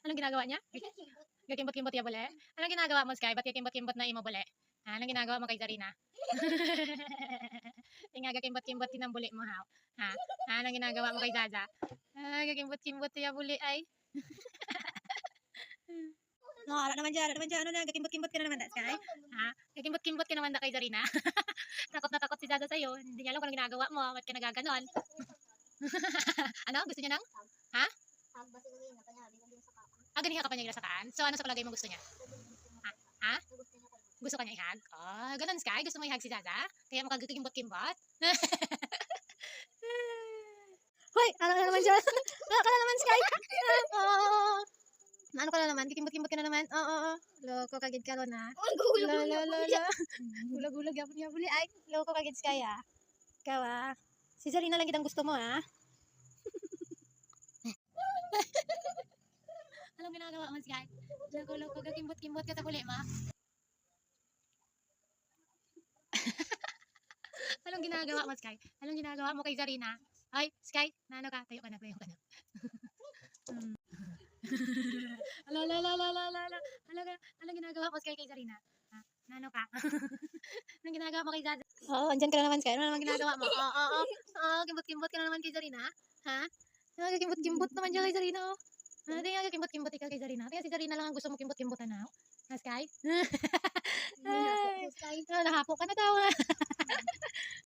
Anong ginagawa niya? Gakimbot-kimbot ya bole? Anong ginagawa mo, Sky? Ba't gakimbot-kimbot na imo bole? Ha, anong ginagawa mo kay Zarina? Nga gakimbot-kimbot din ang buli mo, haw? Ha? Ha, anong ginagawa mo kay Zaza? Ah, gakimbot-kimbot ya buli ay. No, ala naman dyan, ano na, gakimbot-kimbot ka na naman da, Sky? Ha? Gakimbot-kimbot ka naman da kay Zarina? Takot na takot si Zaza sa'yo, hindi niya alam kung anong ginagawa mo, ba't ka nagaganon? Ano, gusto niya ng? Ha? Ah, ganihan ka pa niya ginasakaan? So, ano sa palagay mo gusto niya? Ha? Ha? Gusto ka niya ihag? Oh, ganun, Sky? Gusto mo ihag si Zaza? Kaya mo kagakimbot-kimbot? Hoy! Ano ka na naman dyan? Ano ka na naman, Sky? Oo. Ano ka na naman? Kikimbot-kimbot ka na naman? Oo. Loko kagid ka ron, ha? La, la, la, la. Gulag-gulag yapon niya buli. Ay, loko kagid, Sky, ha? Ikaw, ha? Si Zarina lang kitang gusto mo, ha? Anong ginagawa mo, Sky? Loko-loko, gakimbot-kimbot ka ta buli, ma? Anong ginagawa mo, Sky? Anong ginagawa mo kay Zarina? Ay, Sky, naano ka? Tayo ka na, tayo ka na. Ala, ala, ala, ala, ala, ala. Anong ginagawa mo, Sky, kay Zarina? Ha? Naano ka? Anong ginagawa mo kay Zaza? Oo, andyan ka na naman, Sky. Ano naman ginagawa mo? Oo, kimbot-kimbot ka na naman kay Zarina. Ha? Kimbot-kimbot naman dyan kay Zarina, oh. Di nga kimbot-kimbot ikaw kay Zarina. Kaya si Zarina lang ang gusto mo kimbot-kimbotan na, oh. Ha, Sky? Ay, nahapo ka na daw, ha?